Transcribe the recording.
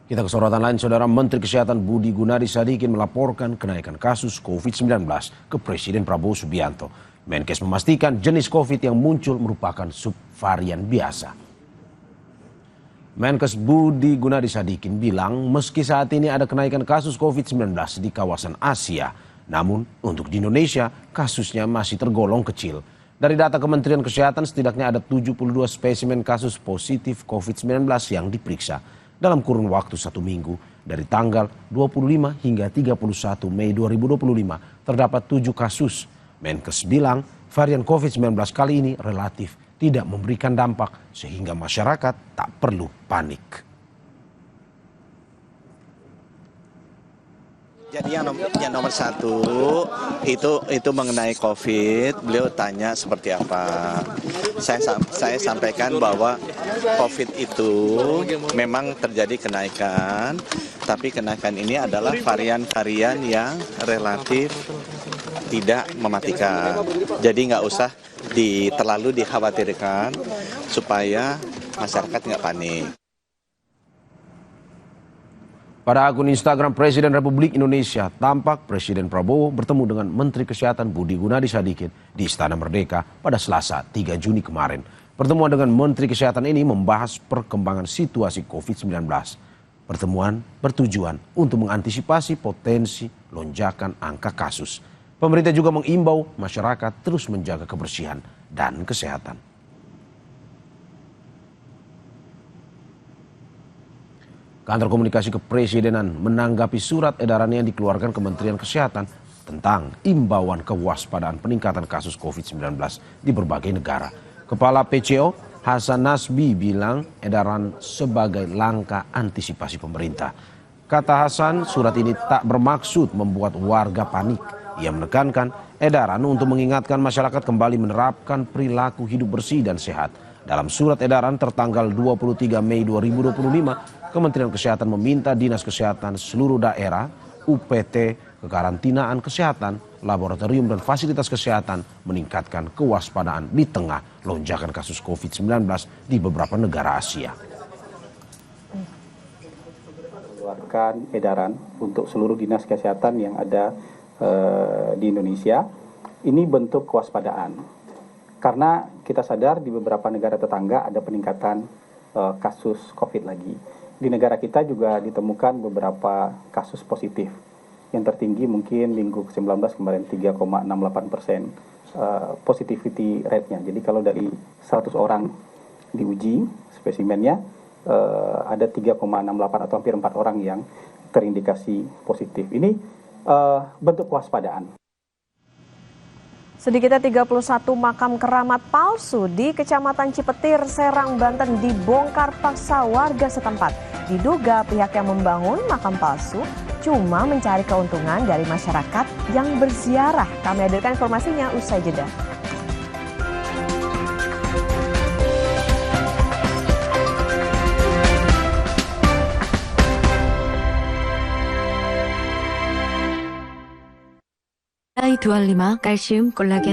Kita ke sorotan lain, Saudara. Menteri Kesehatan Budi Gunadi Sadikin melaporkan kenaikan kasus COVID-19 ke Presiden Prabowo Subianto. Menkes memastikan jenis COVID yang muncul merupakan subvarian biasa. Menkes Budi Gunadi Sadikin bilang meski saat ini ada kenaikan kasus COVID-19 di kawasan Asia, namun untuk di Indonesia kasusnya masih tergolong kecil. Dari data Kementerian Kesehatan setidaknya ada 72 spesimen kasus positif COVID-19 yang diperiksa dalam kurun waktu 1 minggu dari tanggal 25 hingga 31 Mei 2025 terdapat 7 kasus. Menkes bilang varian COVID-19 kali ini relatif tidak memberikan dampak sehingga masyarakat tak perlu panik. Jadi yang nomor satu itu mengenai COVID, beliau tanya seperti apa. Saya sampaikan bahwa COVID itu memang terjadi kenaikan, tapi kenaikan ini adalah varian-varian yang relatif tidak mematikan. Jadi nggak usah terlalu dikhawatirkan supaya masyarakat nggak panik. Pada akun Instagram Presiden Republik Indonesia, tampak Presiden Prabowo bertemu dengan Menteri Kesehatan Budi Gunadi Sadikin di Istana Merdeka pada Selasa 3 Juni kemarin. Pertemuan dengan Menteri Kesehatan ini membahas perkembangan situasi COVID-19. Pertemuan bertujuan untuk mengantisipasi potensi lonjakan angka kasus. Pemerintah juga mengimbau masyarakat terus menjaga kebersihan dan kesehatan. Kantor Komunikasi Kepresidenan menanggapi surat edaran yang dikeluarkan Kementerian Kesehatan tentang imbauan kewaspadaan peningkatan kasus COVID-19 di berbagai negara. Kepala PCO Hasan Nasbi bilang edaran sebagai langkah antisipasi pemerintah. Kata Hasan, surat ini tak bermaksud membuat warga panik. Ia menekankan edaran untuk mengingatkan masyarakat kembali menerapkan perilaku hidup bersih dan sehat. Dalam surat edaran tertanggal 23 Mei 2025, Kementerian Kesehatan meminta Dinas Kesehatan seluruh daerah, UPT, kekarantinaan kesehatan, laboratorium dan fasilitas kesehatan meningkatkan kewaspadaan di tengah lonjakan kasus COVID-19 di beberapa negara Asia. Mengeluarkan edaran untuk seluruh dinas kesehatan yang ada di Indonesia. Ini bentuk kewaspadaan. Karena kita sadar di beberapa negara tetangga ada peningkatan kasus COVID lagi. Di negara kita juga ditemukan beberapa kasus positif. Yang tertinggi mungkin minggu ke-19 kemarin 3,68% positivity rate-nya. Jadi kalau dari 100 orang diuji spesimennya ada 3,68 atau hampir 4 orang yang terindikasi positif. Ini bentuk kewaspadaan. Sedikitnya 31 makam keramat palsu di Kecamatan Cipetir, Serang, Banten dibongkar paksa warga setempat. Diduga pihak yang membangun makam palsu cuma mencari keuntungan dari masyarakat yang berziarah. Kami hadirkan informasinya usai jeda. 아이두알리마 칼슘 콜라겐